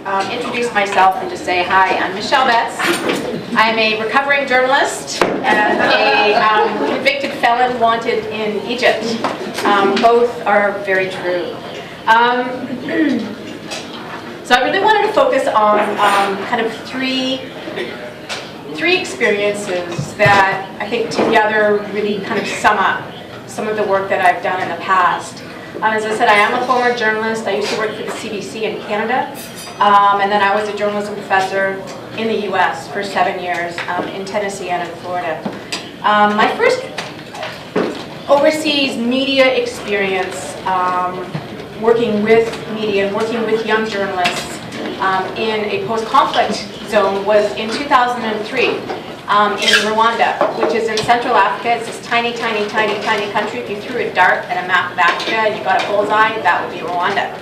introduce myself and just say hi. I'm Michelle Betz. I'm a recovering journalist and a convicted felon wanted in Egypt. Both are very true. So I really wanted to focus on kind of three experiences that I think together really kind of sum up some of the work that I've done in the past. As I said, I am a former journalist. I used to work for the CBC in Canada, and then I was a journalism professor in the US for 7 years in Tennessee and in Florida. My first overseas media experience working with media and working with young journalists in a post-conflict zone was in 2003. In Rwanda, which is in Central Africa. It's this tiny, tiny, tiny, tiny country. If you threw a dart at a map of Africa and you got a bullseye, that would be Rwanda.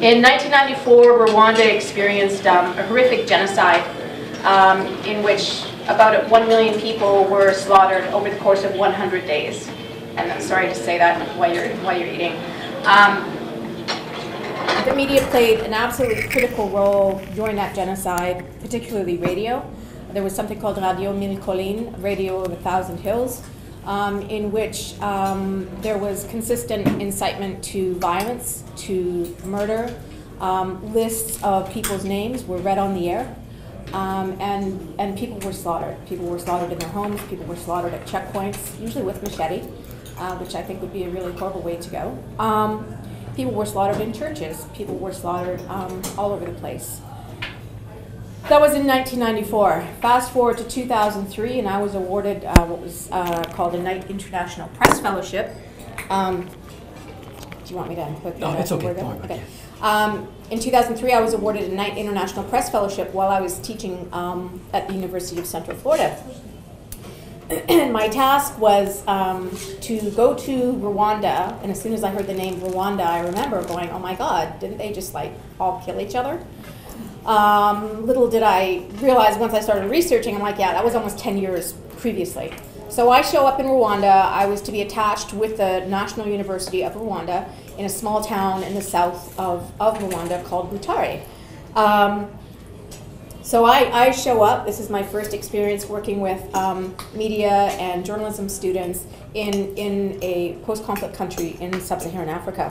In 1994, Rwanda experienced a horrific genocide in which about 1 million people were slaughtered over the course of 100 days. And I'm sorry to say that while you're eating. The media played an absolutely critical role during that genocide, particularly radio. There was something called Radio 1000 Collines, Radio of 1,000 Hills, in which there was consistent incitement to violence, to murder. Lists of people's names were read on the air, and people were slaughtered. People were slaughtered in their homes, people were slaughtered at checkpoints, usually with machete, which I think would be a really horrible way to go. People were slaughtered in churches. People were slaughtered all over the place. That was in 1994. Fast forward to 2003, and I was awarded what was called a Knight International Press Fellowship. Do you want me to put that? No, it's okay. Okay. In 2003, I was awarded a Knight International Press Fellowship while I was teaching at the University of Central Florida. And my task was to go to Rwanda, and as soon as I heard the name Rwanda, I remember going, oh my God, didn't they just like all kill each other? Little did I realize once I started researching, I'm like, yeah, that was almost 10 years previously. So I show up in Rwanda. I was to be attached with the National University of Rwanda in a small town in the south of Rwanda called Butare. So I show up. This is my first experience working with media and journalism students in a post-conflict country in sub-Saharan Africa.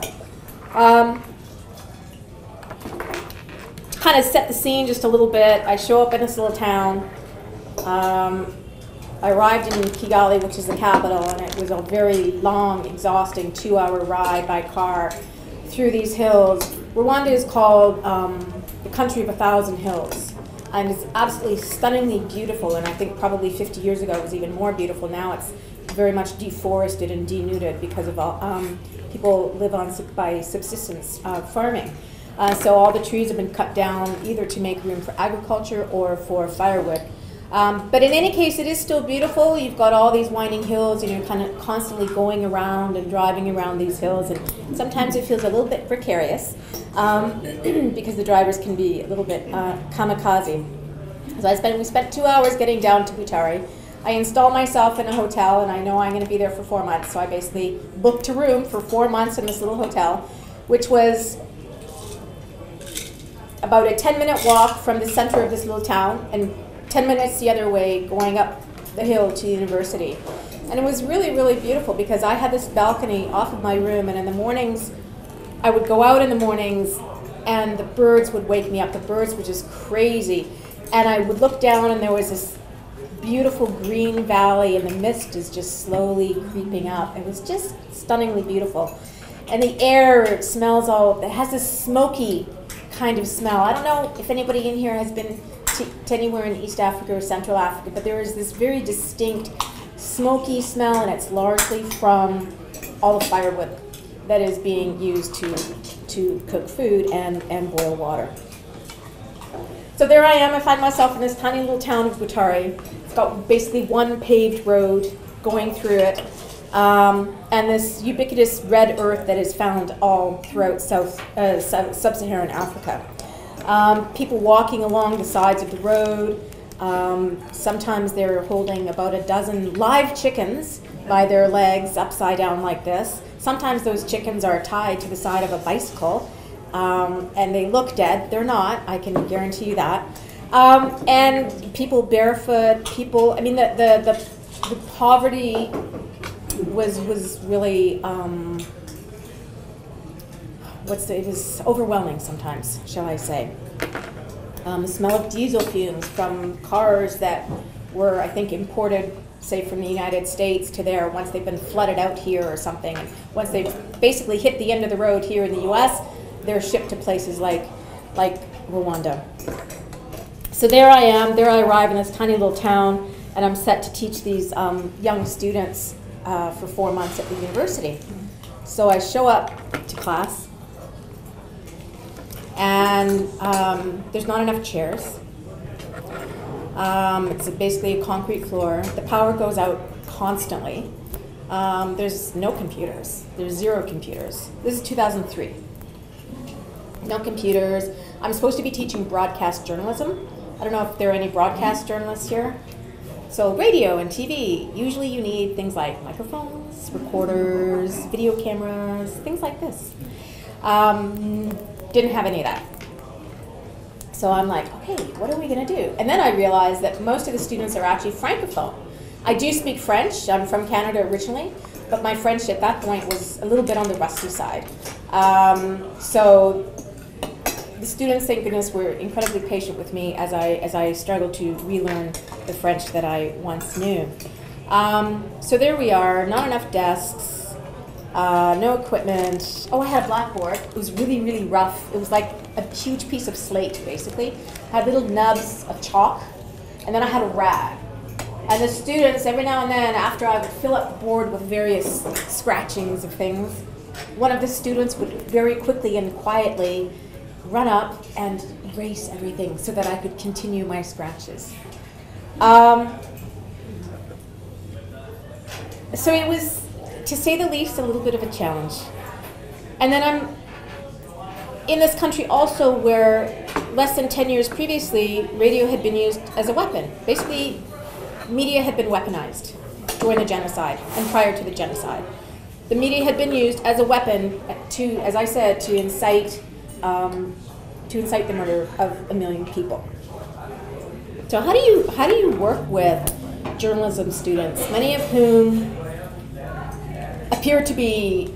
To kind of set the scene just a little bit, I show up in this little town. I arrived in Kigali, which is the capital, and it was a very long, exhausting 2-hour ride by car through these hills. Rwanda is called the country of 1,000 hills. And it's absolutely stunningly beautiful, and I think probably 50 years ago it was even more beautiful. Now it's very much deforested and denuded because of all, people live on by subsistence farming. So all the trees have been cut down either to make room for agriculture or for firewood. But in any case, it is still beautiful. You've got all these winding hills, and you're kind of constantly going around and driving around these hills, and sometimes it feels a little bit precarious because the drivers can be a little bit kamikaze. So we spent 2 hours getting down to Butare. I install myself in a hotel, and I know I'm going to be there for 4 months, so I basically booked a room for 4 months in this little hotel, which was about a 10-minute walk from the center of this little town, and 10 minutes the other way going up the hill to the university. And it was really, really beautiful because I had this balcony off of my room, and in the mornings, I would go out in the mornings and the birds would wake me up. The birds were just crazy. And I would look down and there was this beautiful green valley and the mist is just slowly creeping up. It was just stunningly beautiful. And the air it has this smoky kind of smell. I don't know if anybody in here has been to anywhere in East Africa or Central Africa, but there is this very distinct smoky smell, and it's largely from all the firewood that is being used to cook food and boil water. So there I am. I find myself in this tiny little town of Butare. It's got basically one paved road going through it, and this ubiquitous red earth that is found all throughout sub-Saharan Africa. People walking along the sides of the road. Sometimes they're holding about a dozen live chickens by their legs upside down like this. Sometimes those chickens are tied to the side of a bicycle. and they look dead. They're not, I can guarantee you that. And people barefoot, people, I mean, the poverty was really, it was overwhelming sometimes, shall I say. The smell of diesel fumes from cars that were, I think, imported, say, from the United States to there once they've been flooded out here or something. And once they've basically hit the end of the road here in the US, they're shipped to places like Rwanda. So there I am, there I arrive in this tiny little town, and I'm set to teach these young students for 4 months at the university. So I show up to class, and there's not enough chairs. It's basically a concrete floor. The power goes out constantly. There's no computers. There's 0 computers. This is 2003. No computers. I'm supposed to be teaching broadcast journalism. I don't know if there are any broadcast journalists here. So radio and TV, usually you need things like microphones, recorders, video cameras, things like this. Didn't have any of that. So I'm like, okay, what are we going to do? And then I realized that most of the students are actually francophone. I do speak French. I'm from Canada originally, but my French at that point was a little bit on the rusty side. So the students, thank goodness, were incredibly patient with me as I struggled to relearn the French that I once knew. So there we are, not enough desks. No equipment. Oh, I had a blackboard. It was really, really rough. It was like a huge piece of slate, basically. I had little nubs of chalk, and then I had a rag. And the students, every now and then, after I would fill up the board with various scratchings of things, one of the students would very quickly and quietly run up and erase everything so that I could continue my scratches. So it was, to say the least, a little bit of a challenge. And then I'm in this country also where less than 10 years previously, radio had been used as a weapon. Basically, media had been weaponized during the genocide and prior to the genocide. The media had been used as a weapon to, as I said, to incite the murder of 1 million people. So how do you work with journalism students, many of whom appear to be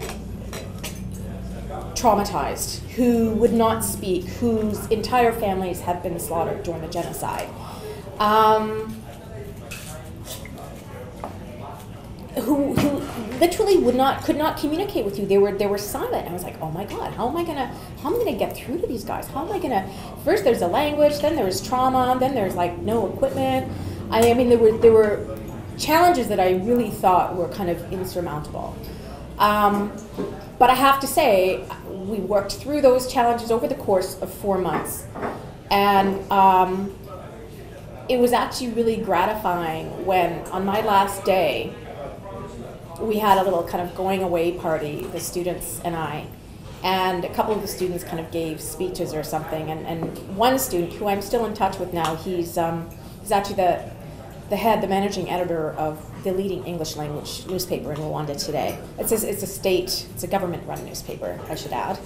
traumatized, who would not speak, whose entire families have been slaughtered during the genocide, who literally could not communicate with you. They were silent. I was like, oh my God, how am I gonna get through to these guys? How am I gonna? First, there's the language, then there's trauma, then there's like no equipment. I mean, there were challenges that I really thought were kind of insurmountable. But I have to say, we worked through those challenges over the course of 4 months. And it was actually really gratifying when, on my last day, we had a little kind of going away party, the students and I. And a couple of the students kind of gave speeches or something. And one student, who I'm still in touch with now, he's actually the managing editor of the leading English language newspaper in Rwanda today. It's a government-run newspaper, I should add,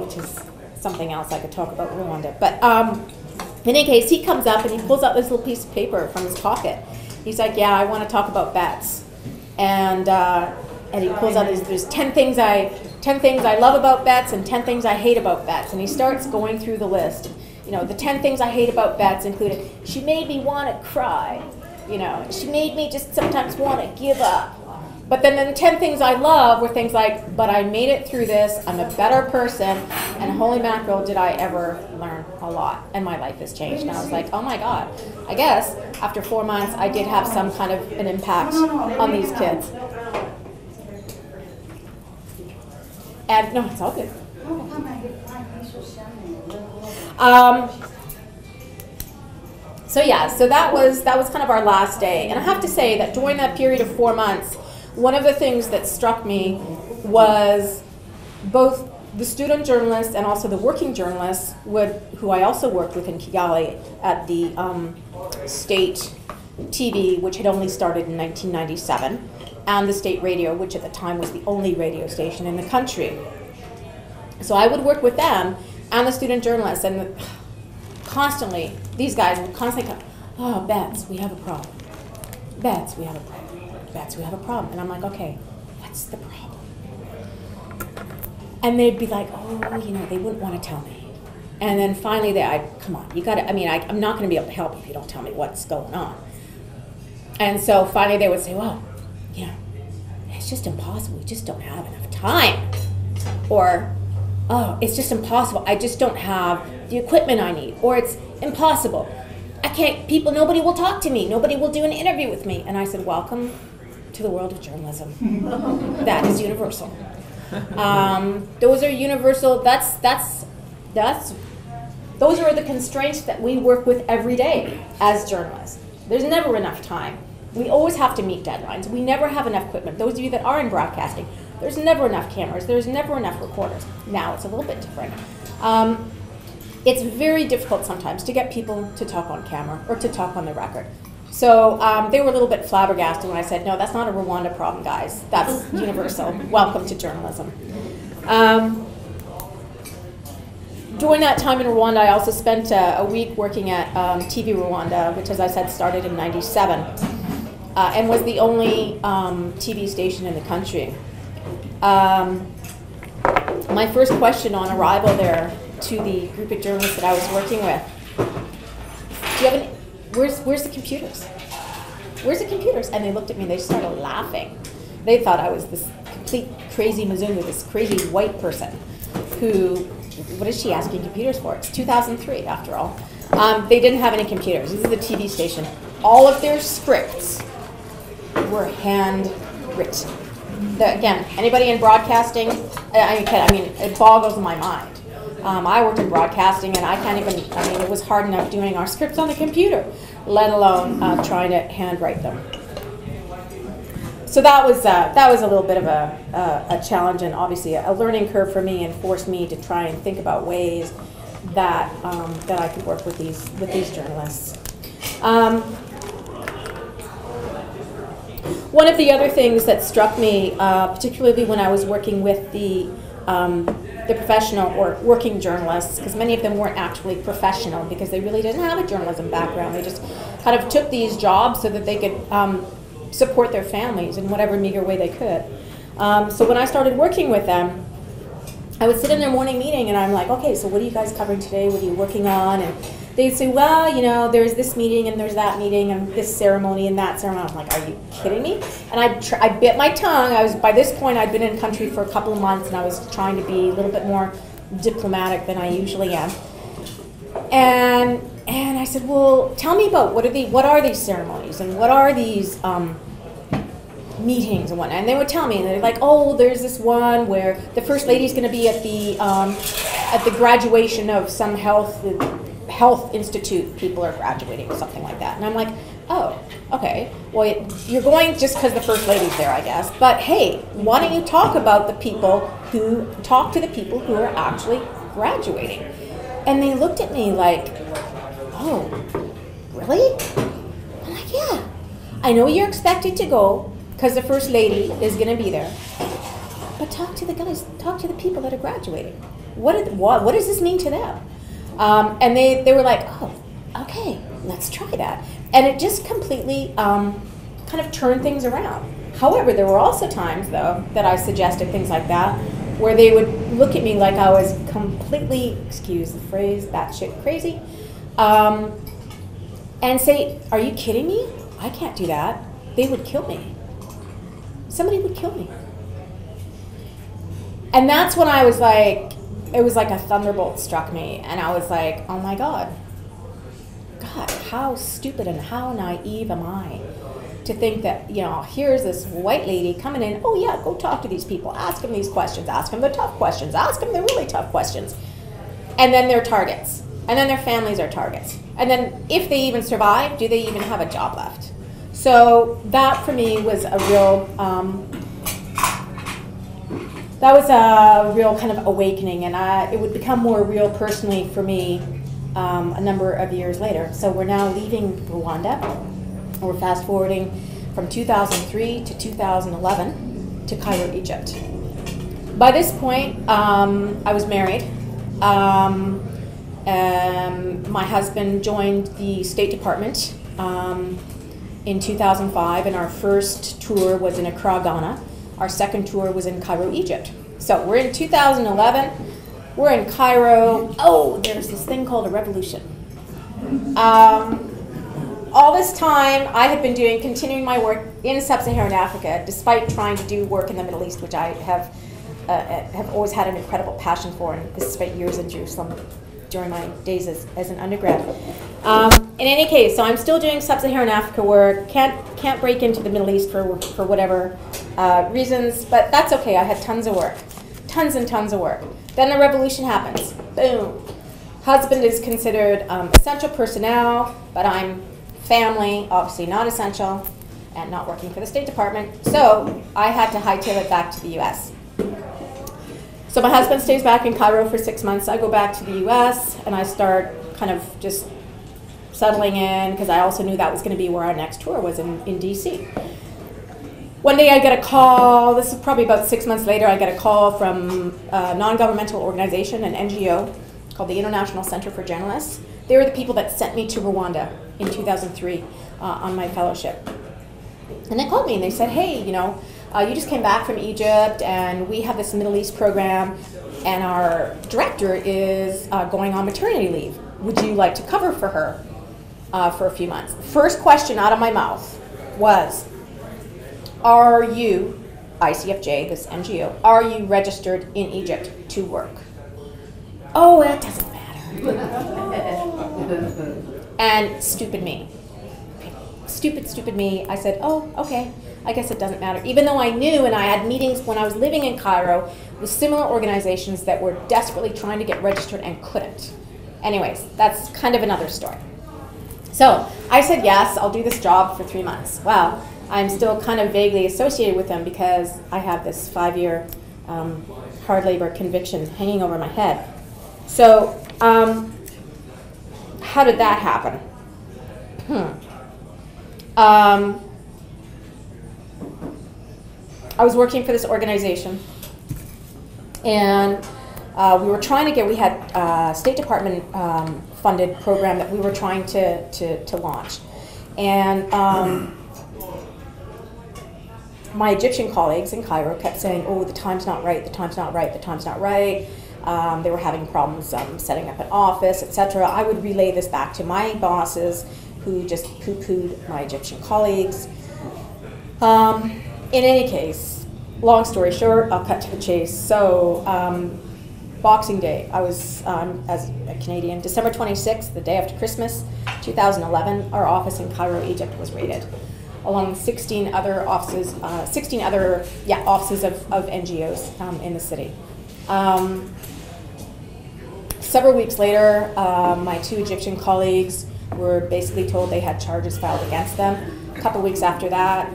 which is something else I could talk about Rwanda. But in any case, he comes up and he pulls out this little piece of paper from his pocket. He's like, yeah, I want to talk about Betz. And he pulls out there's 10 things I love about Betz and 10 things I hate about Betz. And he starts going through the list. You know, the 10 things I hate about Betz included, she made me want to cry. You know, she made me just sometimes want to give up. But then the 10 things I love were things like, but I made it through this, I'm a better person, and holy mackerel, did I ever learn a lot, and my life has changed. And I was like, oh my God, I guess after 4 months I did have some kind of an impact on these kids. And no, it's all good. So yeah, so that was kind of our last day. And I have to say that during that period of 4 months, one of the things that struck me was both the student journalists and also the working journalists who I also worked with in Kigali at the state TV, which had only started in 1997, and the state radio, which at the time was the only radio station in the country. So I would work with them and the student journalists, and constantly, these guys would constantly come, oh, Betz, we have a problem. Betz, we have a problem. Betz, we have a problem. And I'm like, okay, what's the problem? And they'd be like, oh, they wouldn't want to tell me. And then finally, come on, you got to, I'm not going to be able to help if you don't tell me what's going on. And so finally they would say, well, it's just impossible. We just don't have enough time. Or, oh, it's just impossible. I just don't have the equipment I need. Or it's impossible. Nobody will talk to me. Nobody will do an interview with me. And I said, welcome to the world of journalism. That is universal. Those are universal. Those are the constraints that we work with every day as journalists. There's never enough time. We always have to meet deadlines. We never have enough equipment. Those of you that are in broadcasting, there's never enough cameras. There's never enough recorders. Now it's a little bit different. It's very difficult sometimes to get people to talk on camera or to talk on the record. So they were a little bit flabbergasted when I said, no, that's not a Rwanda problem, guys. That's universal. Welcome to journalism. During that time in Rwanda, I also spent a week working at TV Rwanda, which, as I said, started in '97, and was the only TV station in the country. My first question on arrival there to the group of journalists that I was working with, do you have any, where's the computers? Where's the computers? And they looked at me and they started laughing. They thought I was this complete crazy Mzungu, this crazy white person who, what is she asking computers for? It's 2003 after all. They didn't have any computers. This is a TV station. All of their scripts were handwritten. Again, anybody in broadcasting, it boggles my mind. I worked in broadcasting and I can't even, it was hard enough doing our scripts on the computer, let alone trying to handwrite them. So that was a little bit of a challenge and obviously a learning curve for me, and forced me to try and think about ways that that I could work with these journalists. One of the other things that struck me, particularly when I was working with the professional or working journalists, because many of them weren't actually professional because they really didn't have a journalism background. They just kind of took these jobs so that they could support their families in whatever meager way they could. So when I started working with them, I would sit in their morning meeting and I'm like, okay, so what are you guys covering today? What are you working on? And they'd say, well, there's this meeting and there's that meeting and this ceremony and that ceremony. I'm like, are you kidding me? And I bit my tongue. By this point, I'd been in country for a couple of months and I was trying to be a little bit more diplomatic than I usually am. And I said, well, tell me about what are these ceremonies and what are these meetings and whatnot. And they would tell me, and they're like, oh, there's this one where the first lady's going to be at the graduation of some health institute. People are graduating or something like that. And I'm like, oh, okay. Well, you're going just because the first lady's there, I guess. But hey, why don't you talk to the people who are actually graduating? And they looked at me like, oh, really? I'm like, yeah. I know you're expected to go because the first lady is going to be there. But talk to the guys, talk to the people that are graduating. What does this mean to them? And they were like, oh, okay, let's try that. And it just completely kind of turned things around. However, there were also times, though, that I suggested things like that, where they would look at me like I was completely, excuse the phrase, batshit crazy, and say, are you kidding me? I can't do that. They would kill me. Somebody would kill me. And that's when I was like, it was like a thunderbolt struck me, and I was like, oh my God, how stupid and how naive am I to think that, here's this white lady coming in, oh yeah, go talk to these people, ask them these questions, ask them the tough questions, ask them the really tough questions. And then they're targets. And then their families are targets. And then if they even survive, do they even have a job left? So that for me was a real, kind of awakening, and it would become more real personally for me a number of years later. So we're now leaving Rwanda. We're fast forwarding from 2003 to 2011 to Cairo, Egypt. By this point, I was married. My husband joined the State Department in 2005, and our first tour was in Accra, Ghana. Our second tour was in Cairo, Egypt. So we're in 2011, we're in Cairo. Oh, there's this thing called a revolution. All this time, I had been continuing my work in Sub-Saharan Africa, despite trying to do work in the Middle East, which I have always had an incredible passion for, and this spent years in Jerusalem during my days as an undergrad. In any case, so I'm still doing Sub-Saharan Africa work, can't break into the Middle East for whatever reasons, but that's okay. I had tons of work, tons and tons of work. Then the revolution happens. Boom. Husband is considered essential personnel, but I'm family, obviously not essential, and not working for the State Department. So I had to hightail it back to the US. So my husband stays back in Cairo for 6 months. I go back to the US and I start kind of just settling in, because I also knew that was going to be where our next tour was, in DC. One day I get a call, this is probably about 6 months later, I get a call from a non-governmental organization, an NGO, called the International Center for Journalists. They were the people that sent me to Rwanda in 2003 on my fellowship. And they called me and they said, hey, you know, you just came back from Egypt and we have this Middle East program and our director is going on maternity leave. Would you like to cover for her for a few months? First question out of my mouth was, are you, ICFJ, this NGO, are you registered in Egypt to work? Oh, that doesn't matter. And stupid me. Stupid me. I said, oh, okay, I guess it doesn't matter. Even though I knew, and I had meetings when I was living in Cairo with similar organizations that were desperately trying to get registered and couldn't. Anyways, that's kind of another story. So I said, yes, I'll do this job for 3 months. Well, I'm still kind of vaguely associated with them because I have this 5-year hard labor conviction hanging over my head. So how did that happen? I was working for this organization, and we were trying to get, we had a State Department funded program that we were trying to launch. And my Egyptian colleagues in Cairo kept saying, oh, the time's not right, the time's not right, the time's not right. They were having problems setting up an office, etc. I would relay this back to my bosses, who just poo-pooed my Egyptian colleagues. In any case, long story short, I'll cut to the chase. So Boxing Day, I was, as a Canadian, December 26th, the day after Christmas, 2011, our office in Cairo, Egypt was raided, along with 16 other offices, offices of NGOs in the city. Several weeks later, my 2 Egyptian colleagues were basically told they had charges filed against them. A couple weeks after that,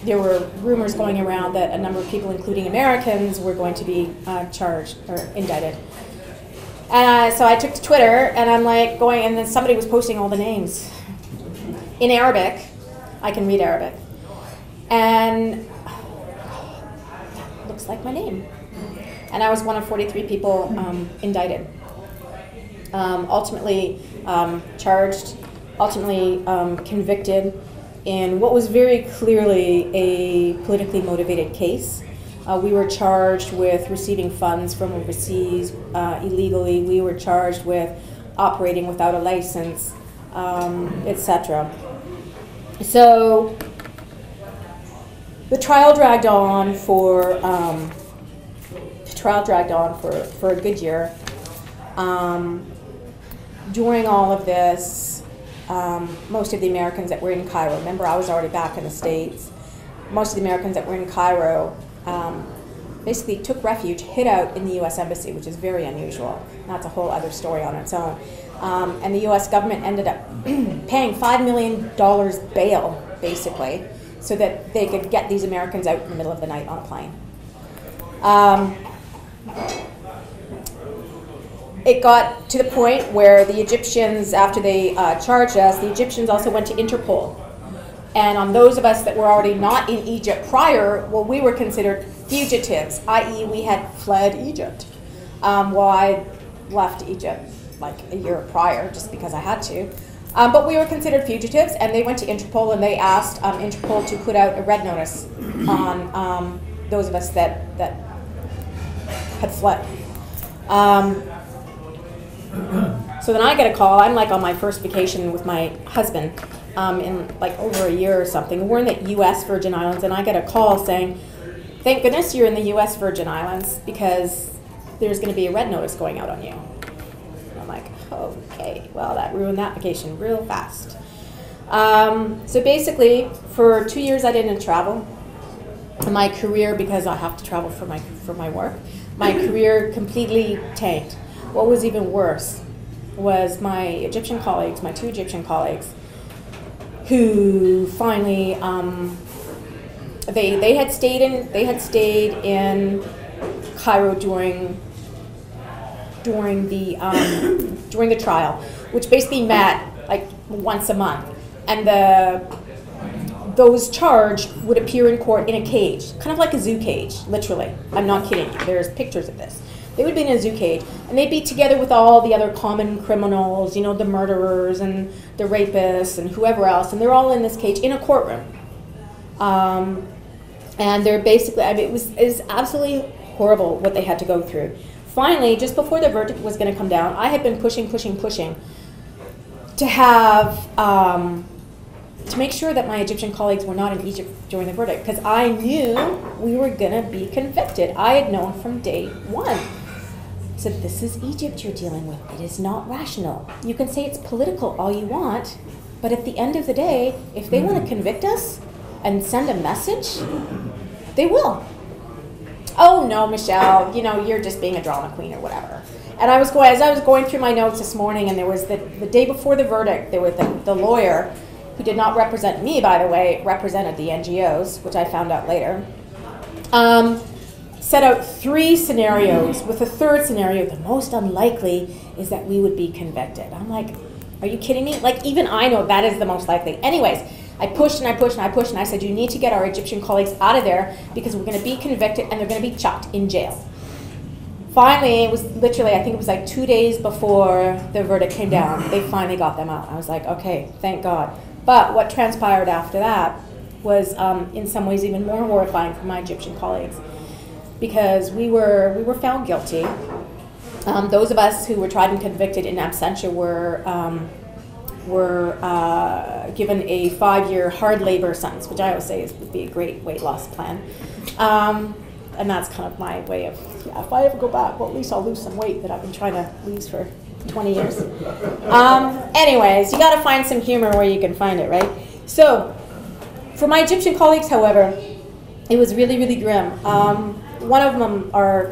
there were rumors going around that a number of people, including Americans, were going to be charged or indicted. And so I took to Twitter, and I'm like going, and then somebody was posting all the names in Arabic. I can read Arabic. And that looks like my name. And I was one of 43 people indicted. Ultimately charged, ultimately convicted in what was very clearly a politically motivated case. We were charged with receiving funds from overseas illegally. We were charged with operating without a license, etc. So the trial dragged on for a good year. During all of this, most of the Americans that were in Cairo, remember I was already back in the States, most of the Americans that were in Cairo basically took refuge, hid out in the US Embassy, which is very unusual. That's a whole other story on its own. And the US government ended up paying $5 million bail, basically, so that they could get these Americans out in the middle of the night on a plane. It got to the point where the Egyptians, after they charged us, the Egyptians also went to Interpol And on those of us that were already not in Egypt prior, well, we were considered fugitives, i.e. we had fled Egypt. Well, I left Egypt like a year prior just because I had to. But we were considered fugitives, and they went to Interpol and they asked Interpol to put out a red notice on those of us that had fled. So then I get a call. I'm like on my first vacation with my husband in like over a year or something. We're in the U.S. Virgin Islands, and I get a call saying, "Thank goodness you're in the U.S. Virgin Islands because there's going to be a red notice going out on you." And I'm like, okay, well, that ruined that vacation real fast. So basically, for 2 years I didn't travel. My career, because I have to travel for my work, my career completely tanked. What was even worse was my Egyptian colleagues, my 2 Egyptian colleagues, who finally they had stayed in Cairo during the trial, which basically met like once a month, and those charged would appear in court in a cage, kind of like a zoo cage, literally. I'm not kidding you. There's pictures of this. They would be in a zoo cage, and they'd be together with all the other common criminals, you know, the murderers and the rapists and whoever else, and they're all in this cage in a courtroom. And they're basically, I mean, it was absolutely horrible what they had to go through. Finally, just before the verdict was going to come down, I had been pushing to have, to make sure that my Egyptian colleagues were not in Egypt during the verdict, because I knew we were going to be convicted. I had known from day one. So this is Egypt you're dealing with. It is not rational. You can say it's political all you want, but at the end of the day, if they want to convict us and send a message, they will. Oh no, Michelle, you know, you're just being a drama queen or whatever. And as I was going through my notes this morning, and there was the day before the verdict, there was the lawyer, who did not represent me, by the way, represented the NGOs, which I found out later, set out 3 scenarios, with the 3rd scenario, the most unlikely is that we would be convicted. I'm like, are you kidding me? Like, even I know that is the most likely. Anyways, I pushed and I pushed and I pushed, and I said, you need to get our Egyptian colleagues out of there because we're going to be convicted and they're going to be chucked in jail. Finally, it was literally, I think it was like 2 days before the verdict came down, they finally got them out. I was like, okay, thank God. But what transpired after that was, in some ways, even more horrifying for my Egyptian colleagues, because we were found guilty. Those of us who were tried and convicted in absentia were given a 5-year hard labor sentence, which I always say would be a great weight loss plan. And that's kind of my way of, yeah, if I ever go back, well, at least I'll lose some weight that I've been trying to lose for 20 years. Anyways, you got to find some humor where you can find it, right? So, for my Egyptian colleagues, however, it was really, really grim. One of them, our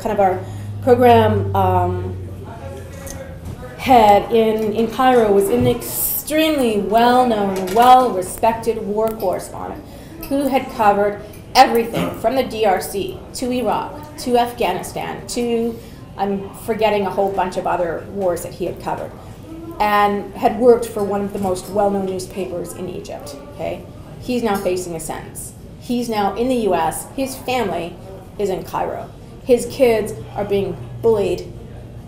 program head in Cairo, was an extremely well-known, well-respected war correspondent who had covered everything from the DRC to Iraq to Afghanistan to, I'm forgetting a whole bunch of other wars that he had covered, and had worked for one of the most well-known newspapers in Egypt. Okay, he's now facing a sentence. He's now in the U.S. His family is in Cairo. His kids are being bullied.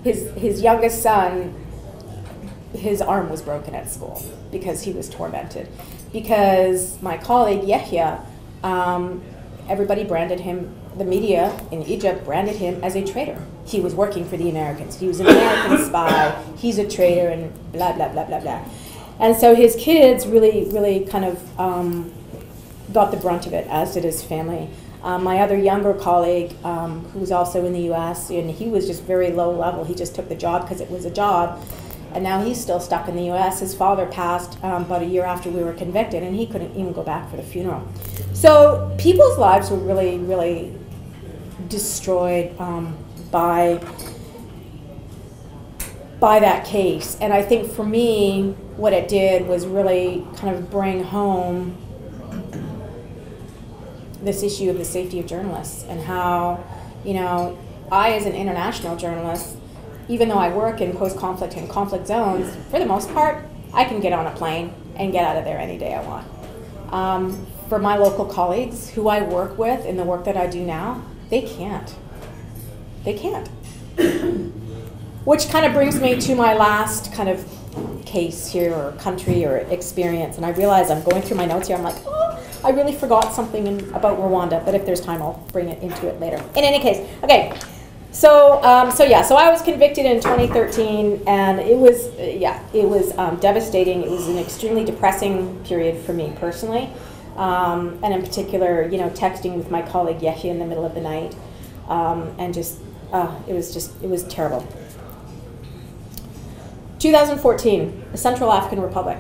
His youngest son, his arm was broken at school because he was tormented. Because my colleague Yahya, everybody branded him, the media in Egypt branded him as a traitor. He was working for the Americans. He was an American spy. He's a traitor and blah, blah, blah, blah, blah. And so his kids really, really kind of got the brunt of it, as did his family. My other younger colleague, who was also in the U.S., and he was just very low level. He just took the job because it was a job. And now he's still stuck in the U.S. His father passed about a year after we were convicted, and he couldn't even go back for the funeral. So people's lives were really, really destroyed by that case. And I think for me, what it did was really kind of bring home this issue of the safety of journalists and how, you know, I as an international journalist, even though I work in post-conflict and conflict zones, for the most part, I can get on a plane and get out of there any day I want. For my local colleagues who I work with in the work that I do now, they can't. They can't. Which kind of brings me to my last kind of case here, or country, or experience. And I realize I'm going through my notes here. I'm like, oh, I really forgot something about Rwanda. But if there's time, I'll bring it into it later. In any case, okay. So I was convicted in 2013, and it was devastating. It was an extremely depressing period for me personally, and in particular, texting with my colleague Yehi in the middle of the night, and it was terrible. 2014, the Central African Republic,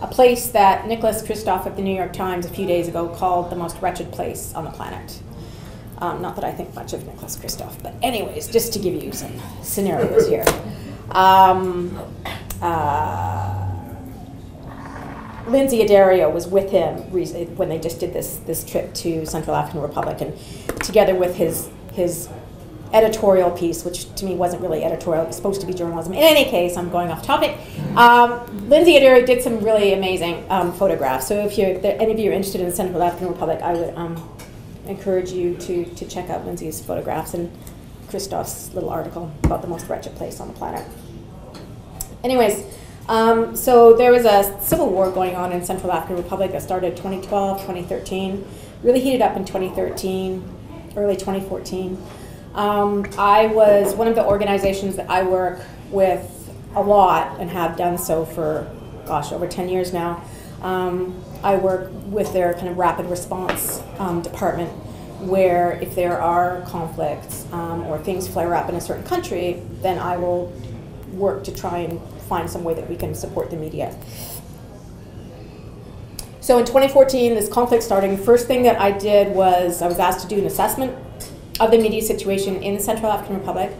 a place that Nicholas Kristof of the New York Times a few days ago called the most wretched place on the planet. Not that I think much of Nicholas Kristof, but anyways, just to give you some scenarios here. Lindsay Addario was with him when they just did this trip to Central African Republic, and together with his editorial piece, which to me wasn't really editorial, it was supposed to be journalism. In any case, I'm going off topic. Lindsay Addario did some really amazing photographs. So if any of you are interested in the Central African Republic, I would encourage you to check out Lindsay's photographs and Christoph's little article about the most wretched place on the planet. Anyways, so there was a civil war going on in Central African Republic that started 2012, 2013, really heated up in 2013, early 2014. I was one of the organizations that I work with a lot and have done so for, gosh, over 10 years now. I work with their kind of rapid response department, where if there are conflicts or things flare up in a certain country, then I will work to try and find some way that we can support the media. So in 2014, this conflict starting, the first thing that I did was I was asked to do an assessment of the media situation in the Central African Republic,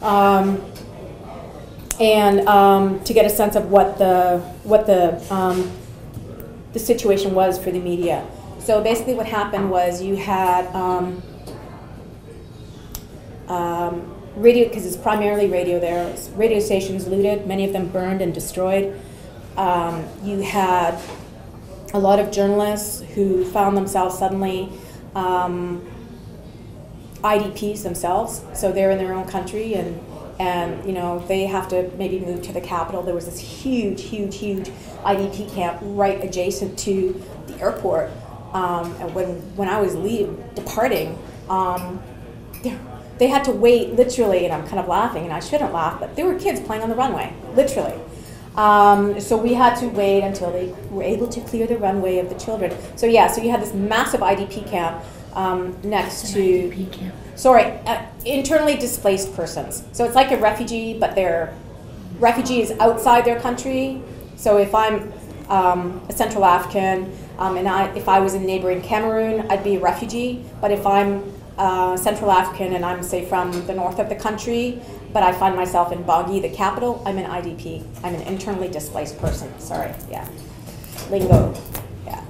and to get a sense of what the situation was for the media. So basically what happened was you had radio, because it's primarily radio there, radio stations looted, many of them burned and destroyed. You had a lot of journalists who found themselves suddenly IDPs themselves, so they're in their own country, and they have to maybe move to the capital. There was this huge IDP camp right adjacent to the airport, and when I was departing, they had to wait literally, and I'm kind of laughing, and I shouldn't laugh, but there were kids playing on the runway, literally. So we had to wait until they were able to clear the runway of the children. So yeah, so you had this massive IDP camp next to, internally displaced persons. So it's like a refugee, but they're refugees outside their country. So if I'm a Central African, and if I was in neighboring Cameroon, I'd be a refugee. But if I'm Central African and I'm, say, from the north of the country, but I find myself in Bangui, the capital, I'm an IDP. I'm an internally displaced person. Sorry, yeah. Lingo, yeah.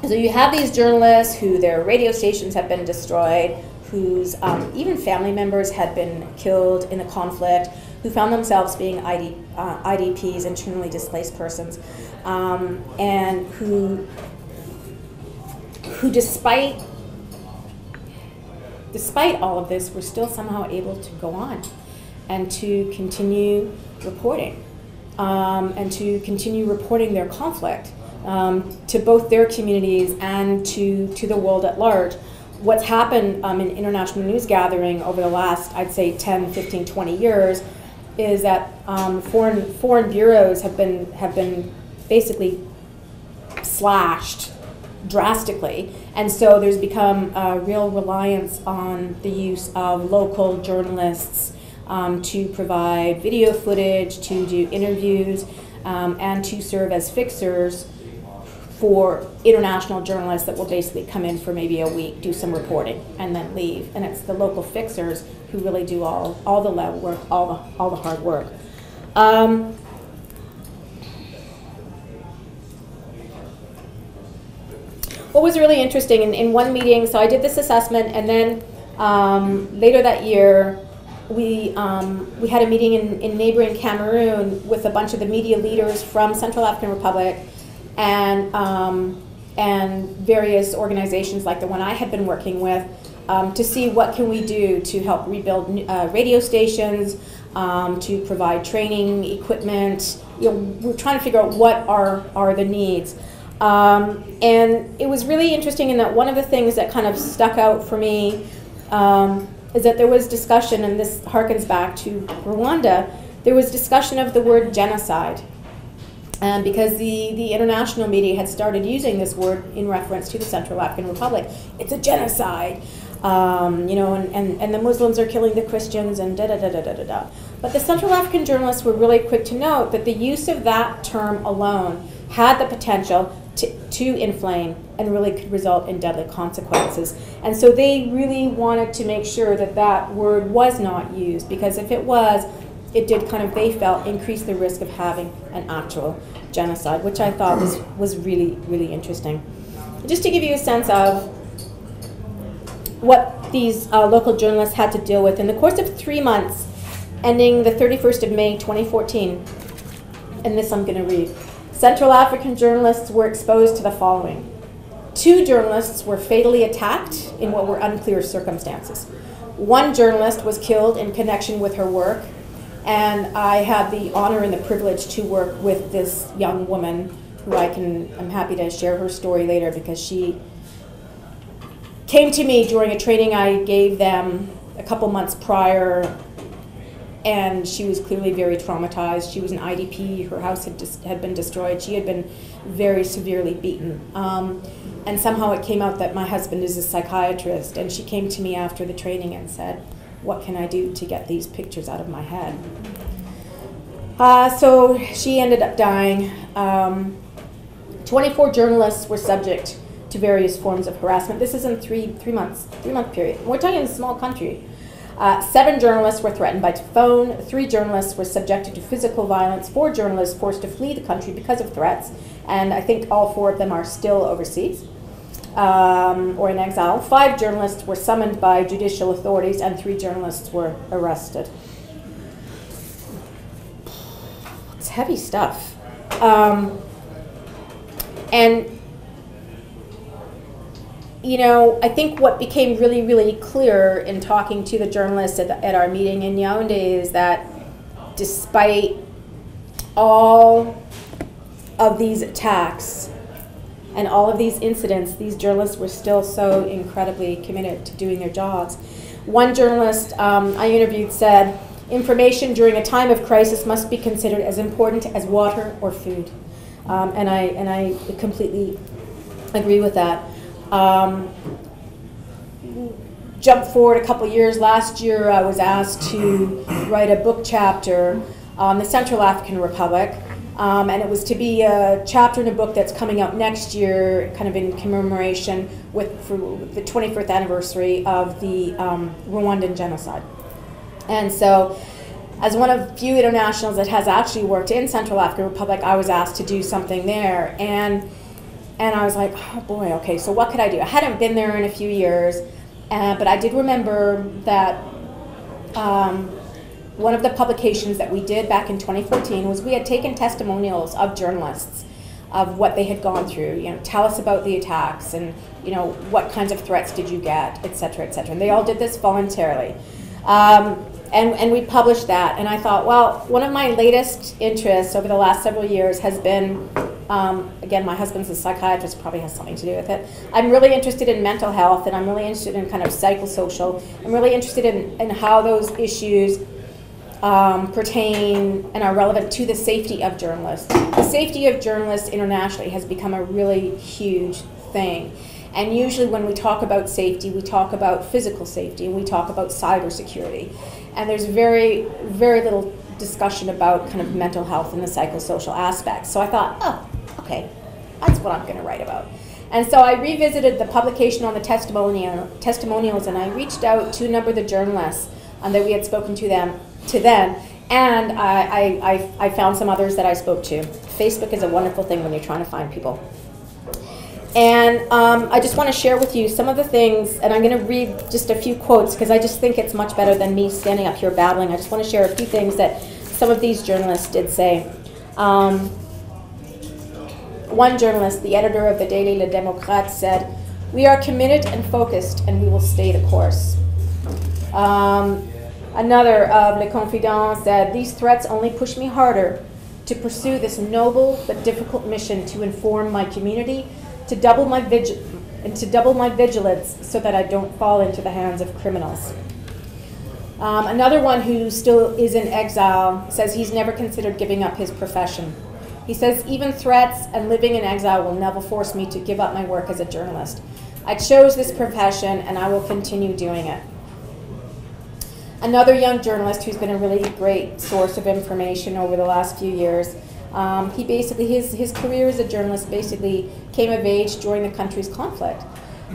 So you have these journalists who their radio stations have been destroyed, whose even family members had been killed in the conflict, who found themselves being IDPs, internally displaced persons, and who despite all of this, were still somehow able to go on and to continue reporting, and to continue reporting their conflict to both their communities and to the world at large. What's happened in international news gathering over the last, I'd say, 10, 15, 20 years is that foreign bureaus have been basically slashed drastically, and so there's become a real reliance on the use of local journalists to provide video footage, to do interviews, and to serve as fixers for international journalists that will basically come in for maybe a week, do some reporting, and then leave. And it's the local fixers who really do all the lab work, all the hard work. What was really interesting in one meeting, so I did this assessment, and then later that year, we had a meeting in neighboring Cameroon with a bunch of the media leaders from Central African Republic and various organizations like the one I had been working with to see what can we do to help rebuild radio stations, to provide training equipment. We're trying to figure out what are the needs. And it was really interesting in that one of the things that kind of stuck out for me is that there was discussion, and this harkens back to Rwanda, there was discussion of the word genocide. Because the international media had started using this word in reference to the Central African Republic. It's a genocide, and the Muslims are killing the Christians and da-da-da-da-da-da. But the Central African journalists were really quick to note that the use of that term alone had the potential to inflame and really could result in deadly consequences. And so they really wanted to make sure that that word was not used, because if it was, it did kind of, they felt, increase the risk of having an actual genocide, which I thought was really, really interesting. Just to give you a sense of what these local journalists had to deal with, in the course of 3 months, ending the 31st of May, 2014, and this I'm going to read, Central African journalists were exposed to the following. 2 journalists were fatally attacked in what were unclear circumstances. 1 journalist was killed in connection with her work, and I had the honor and the privilege to work with this young woman who I'm happy to share her story later, because she came to me during a training I gave them a couple months prior, and she was clearly very traumatized. She was an IDP, her house had been destroyed, she had been very severely beaten. And somehow it came out that my husband is a psychiatrist, and she came to me after the training and said, what can I do to get these pictures out of my head? So she ended up dying. 24 journalists were subject to various forms of harassment. This is in 3-month period. We're talking in a small country. 7 journalists were threatened by phone. 3 journalists were subjected to physical violence. 4 journalists forced to flee the country because of threats. And I think all 4 of them are still overseas. Or in exile. 5 journalists were summoned by judicial authorities, and 3 journalists were arrested. It's heavy stuff. And, I think what became really, really clear in talking to the journalists at our meeting in Yaoundé is that despite all of these attacks and all of these incidents, these journalists were still so incredibly committed to doing their jobs. One journalist I interviewed said, information during a time of crisis must be considered as important as water or food. And I completely agree with that. Jump forward a couple years, last year I was asked to write a book chapter on the Central African Republic. And it was to be a chapter in a book that's coming out next year, kind of in commemoration for the 25th anniversary of the Rwandan Genocide. And so, as one of few internationals that has actually worked in Central African Republic, I was asked to do something there. And I was like, oh boy, okay, so what could I do? I hadn't been there in a few years, but I did remember that one of the publications that we did back in 2014 was we had taken testimonials of journalists of what they had gone through. Tell us about the attacks, and what kinds of threats did you get, et cetera, et cetera. And they all did this voluntarily. And we published that, and I thought, well, one of my latest interests over the last several years has been, again, my husband's a psychiatrist, probably has something to do with it. I'm really interested in mental health, and I'm really interested in kind of psychosocial. I'm really interested in how those issues pertain and are relevant to the safety of journalists. The safety of journalists internationally has become a really huge thing. And usually when we talk about safety, we talk about physical safety, and we talk about cybersecurity. And there's very, very little discussion about kind of mental health and the psychosocial aspects. So I thought, oh, okay, that's what I'm going to write about. And so I revisited the publication on the testimonials, and I reached out to a number of the journalists that we had spoken to then, and I found some others that I spoke to. Facebook is a wonderful thing when you're trying to find people. And I just want to share with you some of the things, and I'm going to read just a few quotes because I just think it's much better than me standing up here babbling. I just want to share a few things that some of these journalists did say. One journalist, the editor of the daily Le Démocrate, said, "We are committed and focused, and we will stay the course." Another of Le Confident said, "These threats only push me harder to pursue this noble but difficult mission to inform my community, to double my vigilance so that I don't fall into the hands of criminals." Another one who still is in exile says he's never considered giving up his profession. He says, "Even threats and living in exile will never force me to give up my work as a journalist. I chose this profession and I will continue doing it." Another young journalist who's been a really great source of information over the last few years, he basically, his career as a journalist basically came of age during the country's conflict.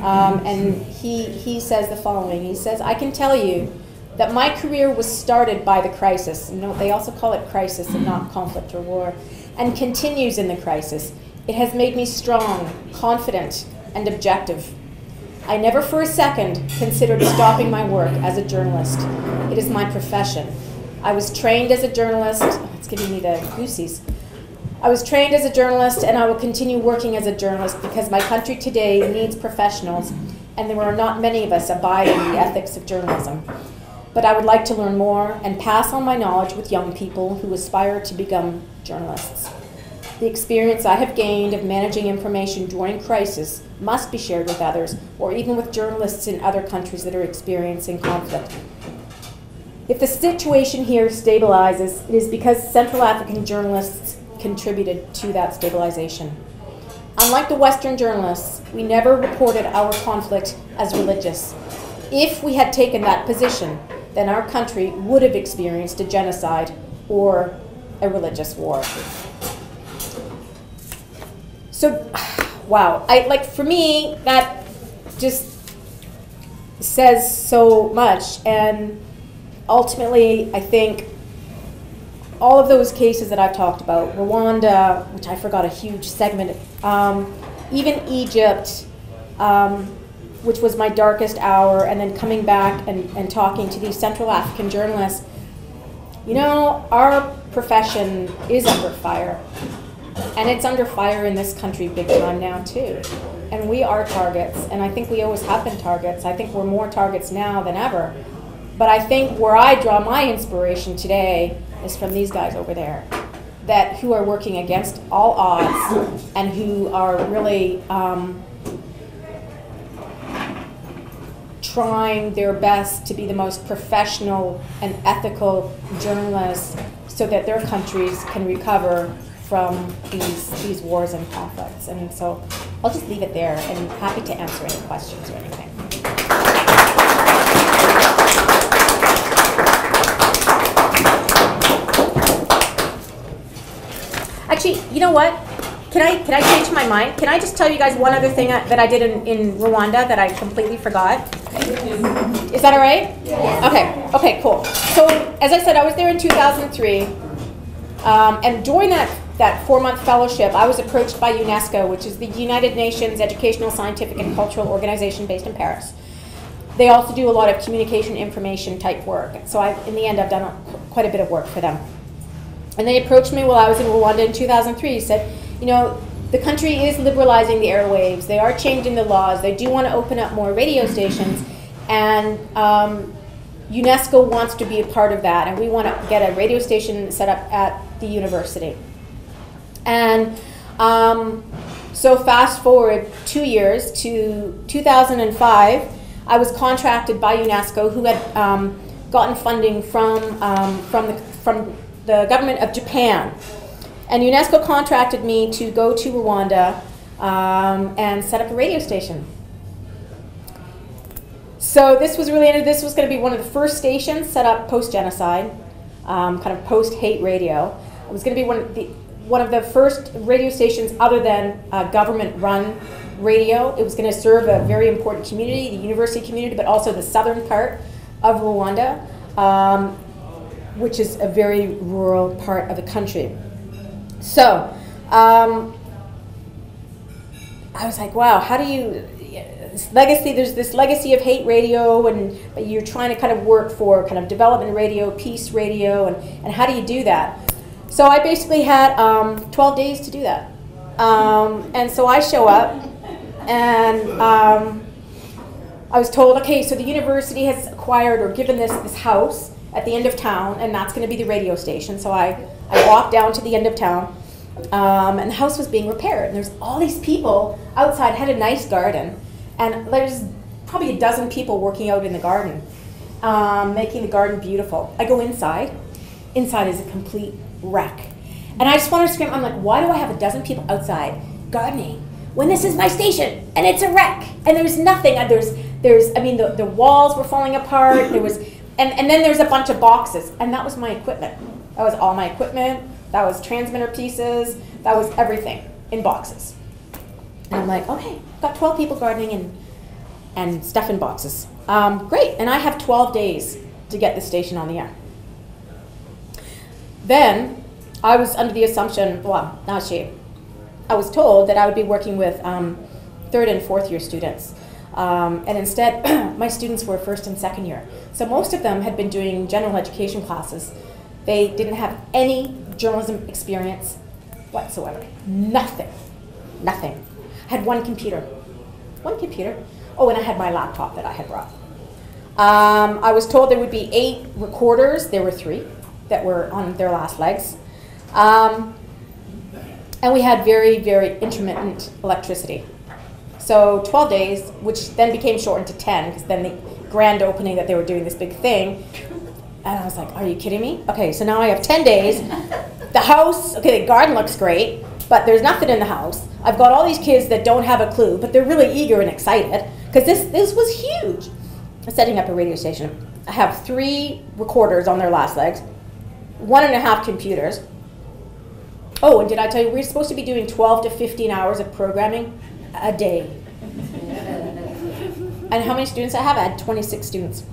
And he says the following. He says, "I can tell you that my career was started by the crisis." You know, they also call it crisis and not conflict or war. "And continues in the crisis. It has made me strong, confident, and objective. I never for a second considered stopping my work as a journalist. It is my profession. I was trained as a journalist." It's giving me the goosies. "I was trained as a journalist and I will continue working as a journalist because my country today needs professionals and there are not many of us abiding the ethics of journalism. But I would like to learn more and pass on my knowledge with young people who aspire to become journalists. The experience I have gained of managing information during crisis must be shared with others or even with journalists in other countries that are experiencing conflict. If the situation here stabilizes, it is because Central African journalists contributed to that stabilization. Unlike the Western journalists, we never reported our conflict as religious. If we had taken that position, then our country would have experienced a genocide or a religious war." So, wow, for me, that just says so much. And ultimately, I think all of those cases that I've talked about, Rwanda, which I forgot a huge segment, even Egypt, which was my darkest hour, and then coming back and talking to these Central African journalists, you know, our profession is under fire. And it's under fire in this country big time now too. And we are targets, and I think we always have been targets. I think we're more targets now than ever. But I think where I draw my inspiration today is from these guys over there, who are working against all odds and who are really trying their best to be the most professional and ethical journalists so that their countries can recover from these wars and conflicts. And so I'll just leave it there and happy to answer any questions or anything. Actually, you know what? Can I change my mind? Can I just tell you guys one other thing that I did in Rwanda that I completely forgot? Is that all right? Yeah. Okay, cool. So as I said, I was there in 2003. And during that 4-month fellowship, I was approached by UNESCO, which is the United Nations Educational, Scientific, and Cultural Organization based in Paris. They also do a lot of communication information type work. So in the end, I've done quite a bit of work for them. And they approached me while I was in Rwanda in 2003. Said, you know, the country is liberalizing the airwaves. They are changing the laws. They do want to open up more radio stations. And UNESCO wants to be a part of that. And we want to get a radio station set up at the university. And so fast forward 2 years to 2005, I was contracted by UNESCO, who had gotten funding from the government of Japan. And UNESCO contracted me to go to Rwanda and set up a radio station. So this was going to be one of the first stations set up post-genocide, kind of post-hate radio. It was going to be one of the first radio stations other than government-run radio. It was going to serve a very important community, the university community, but also the southern part of Rwanda, which is a very rural part of the country. So I was like, wow, how do you, this legacy, there's this legacy of hate radio, but you're trying to kind of work for kind of development radio, peace radio, and how do you do that? So I basically had 12 days to do that. And so I show up, and I was told, okay, so the university has acquired or given this house at the end of town, and that's going to be the radio station. So I walked down to the end of town, and the house was being repaired. And there's all these people outside, had a nice garden, and there's probably a dozen people working out in the garden, making the garden beautiful. I go inside. Inside is a complete wreck. And I just want to scream, I'm like, why do I have a dozen people outside gardening when this is my station and it's a wreck and there's nothing? And I mean, the walls were falling apart. There was, and then there's a bunch of boxes, and that was my equipment. That was all my equipment. That was transmitter pieces. That was everything in boxes. And I'm like, okay, got 12 people gardening and stuff in boxes. Great, and I have 12 days to get the station on the air. Then I was under the assumption, well, I was told that I would be working with third and fourth year students. And instead, my students were first and second year. So most of them had been doing general education classes. They didn't have any journalism experience whatsoever. Nothing. Nothing. I had one computer. One computer. Oh, and I had my laptop that I had brought. I was told there would be 8 recorders. There were 3 that were on their last legs. And we had very, very intermittent electricity. So 12 days, which then became shortened to 10, because then the grand opening that they were doing this big thing. And I was like, are you kidding me? Okay, so now I have 10 days. The house, okay, the garden looks great, but there's nothing in the house. I've got all these kids that don't have a clue, but they're really eager and excited, because this was huge. Setting up a radio station. I have 3 recorders on their last legs, 1.5 computers. Oh, and did I tell you, we're supposed to be doing 12 to 15 hours of programming a day. And how many students I have? I had 26 students.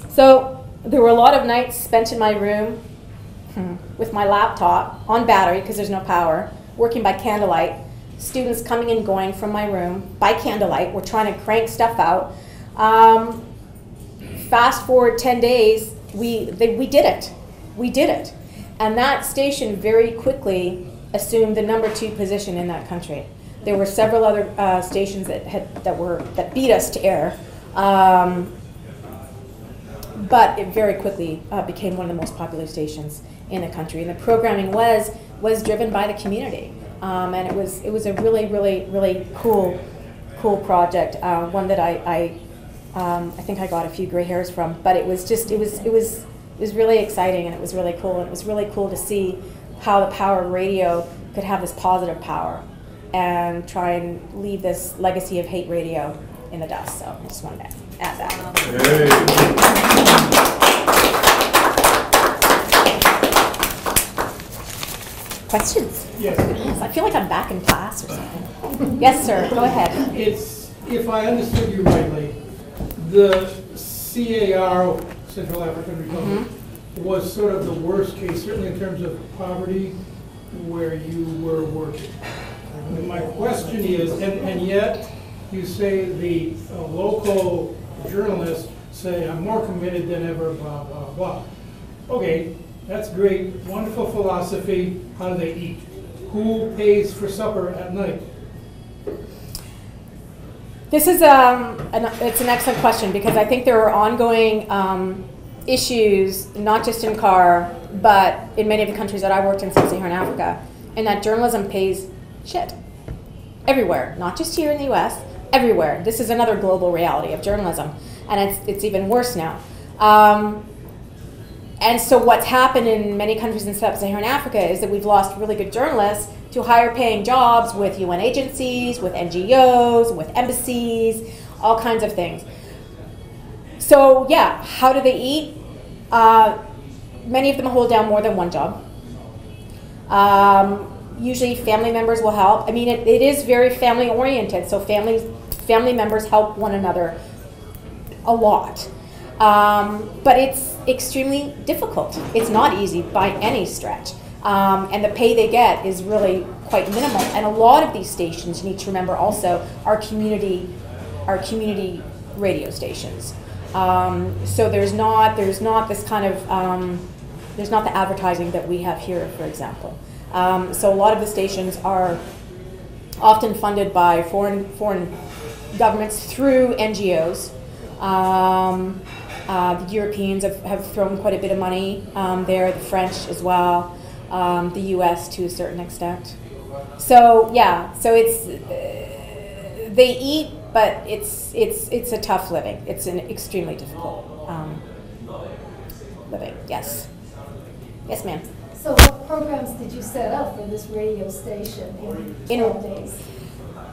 So there were a lot of nights spent in my room with my laptop on battery, because there's no power, working by candlelight. Students coming and going from my room by candlelight. We're trying to crank stuff out. Fast forward 10 days, we did it. We did it. And that station very quickly assumed the #2 position in that country. There were several other stations that beat us to air, but it very quickly became one of the most popular stations in the country. And the programming was driven by the community, and it was a really, really, really cool project. One that I think I got a few gray hairs from, but it was really exciting, and it was really cool. And it was really cool to see how the power of radio could have this positive power and try and leave this legacy of hate radio in the dust. So I just wanted to add that. Questions? Yes. Yes. I feel like I'm back in class or something. Yes, sir. Go ahead. If I understood you rightly, the CAR, Central African Republic, was sort of the worst case, certainly in terms of poverty, where you were working. And my question is, and yet you say the local journalists say, I'm more committed than ever, blah, blah, blah. Okay, that's great, wonderful philosophy. How do they eat? Who pays for supper at night? This is it's an excellent question, because I think there are ongoing issues, not just in CAR, but in many of the countries that I worked in Sub-Saharan Africa, and that journalism pays shit everywhere, not just here in the US, everywhere. This is another global reality of journalism, and it's even worse now. And so what's happened in many countries in Sub-Saharan Africa is that we've lost really good journalists to higher paying jobs with UN agencies, with NGOs, with embassies, all kinds of things. So yeah, how do they eat? Many of them hold down more than one job. Usually family members will help. I mean, it is very family oriented, so family members help one another a lot. But it's extremely difficult. It's not easy by any stretch. And the pay they get is really quite minimal. And a lot of these stations, you need to remember also, are community radio stations. So there's not this kind of, there's not the advertising that we have here, for example. So a lot of the stations are often funded by foreign governments through NGOs. The Europeans have thrown quite a bit of money there, the French as well, the US to a certain extent. So yeah, so it's they eat, but it's a tough living. It's an extremely difficult living. Yes. Yes, ma'am. So what programs did you set up for this radio station in 12 days?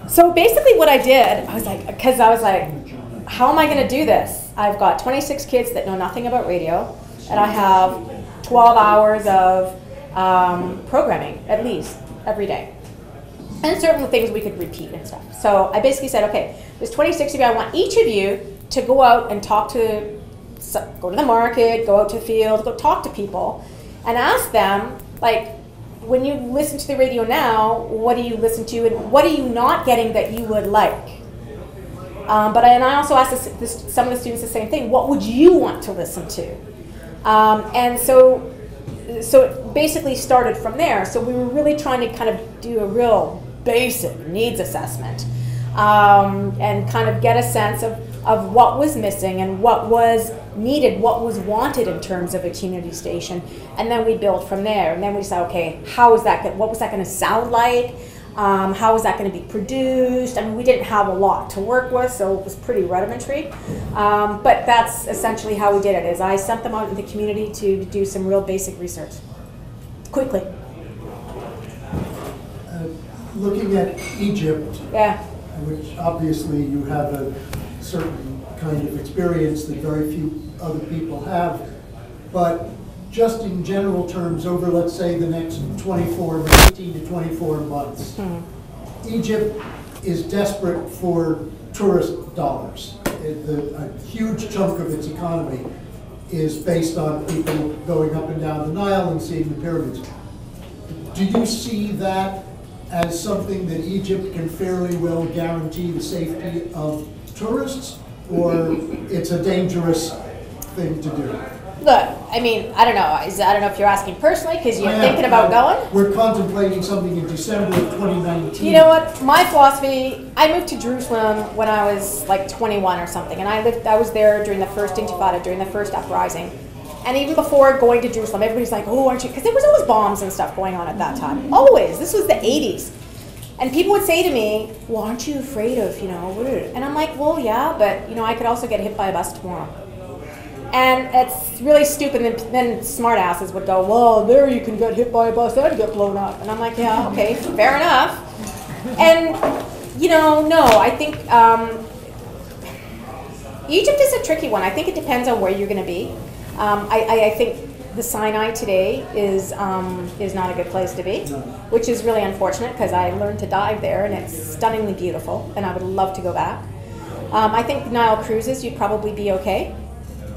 So basically what I did, I was like, how am I going to do this? I've got 26 kids that know nothing about radio, and I have 12 hours of programming, at least, every day. And certain things we could repeat and stuff. So I basically said, okay, there's 26 of you, I want each of you to go out and go to the market, go out to the field, go talk to people, and ask them, like, when you listen to the radio now, what do you listen to, and what are you not getting that you would like? And I also asked some of the students the same thing. What would you want to listen to? And so it basically started from there. So we were really trying to kind of do a real basic needs assessment and kind of get a sense of what was missing and what was needed, what was wanted in terms of a community station. And then we built from there. And then we said, okay, what was that going to sound like? How was that going to be produced? I mean, we didn't have a lot to work with, so it was pretty rudimentary. But that's essentially how we did it, is I sent them out in the community to do some real basic research, quickly. Looking at Egypt, Yeah. which obviously you have a certain kind of experience that very few other people have, but just in general terms, over, let's say, the next 18 to 24 months, Egypt is desperate for tourist dollars. A huge chunk of its economy is based on people going up and down the Nile and seeing the pyramids. Do you see that as something that Egypt can fairly well guarantee the safety of tourists, or it's a dangerous thing to do? Look, I mean, I don't know. I don't know if you're asking personally because you're thinking about going. We're contemplating something in December of 2019. You know what? My philosophy, I moved to Jerusalem when I was like 21 or something, and I was there during the first Intifada, during the first uprising. And even before going to Jerusalem, everybody's like, oh, aren't you? Because there was always bombs and stuff going on at that time. Always. This was the 80s. And people would say to me, well, aren't you afraid of, And I'm like, well, yeah, but, I could also get hit by a bus tomorrow. And it's really stupid. And then smart asses would go, well, there you can get hit by a bus and get blown up. And I'm like, yeah, okay, fair enough. And, no, I think Egypt is a tricky one. I think it depends on where you're going to be. I think the Sinai today is not a good place to be, which is really unfortunate because I learned to dive there and it's stunningly beautiful and I would love to go back. I think Nile cruises, you'd probably be okay.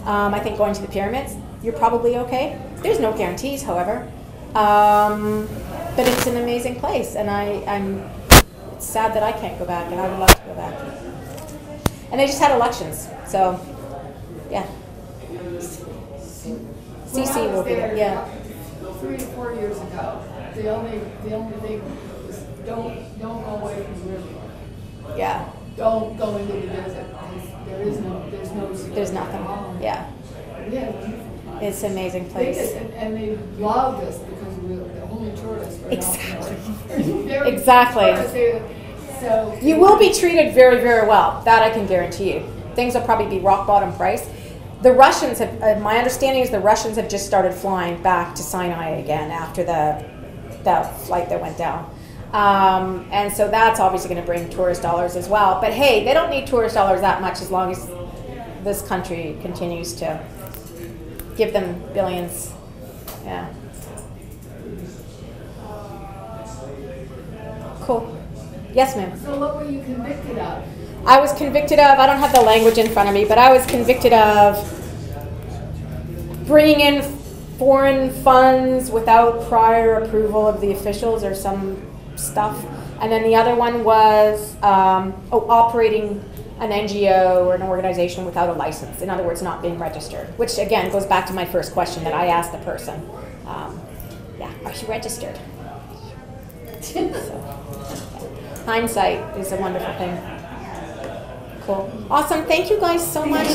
I think going to the pyramids, you're probably okay. There's no guarantees, however. But it's an amazing place and it's sad that I can't go back and I would love to go back. And they just had elections, so yeah. CC will be there, yeah. 3 to 4 years ago, the only thing was don't go away from the river. Yeah. Don't go into the desert. There's no. There's nothing. Yeah. Yeah. It's an amazing place. And they loved us because we were the only tourists. Right. Exactly. Exactly. So you will be treated very, very well. That I can guarantee you. Things will probably be rock bottom price. The Russians have, my understanding is the Russians have just started flying back to Sinai again after the flight that went down. And so that's obviously going to bring tourist dollars as well. But hey, they don't need tourist dollars that much as long as this country continues to give them billions. Yeah. Cool. Yes, ma'am. So what were you convicted of? I was convicted of, I don't have the language in front of me, but I was convicted of bringing in foreign funds without prior approval of the officials or some stuff. And then the other one was operating an NGO or an organization without a license. In other words, not being registered, which again goes back to my first question that I asked the person. Yeah, are you registered? So, hindsight is a wonderful thing. Cool. Awesome. Thank you guys so much.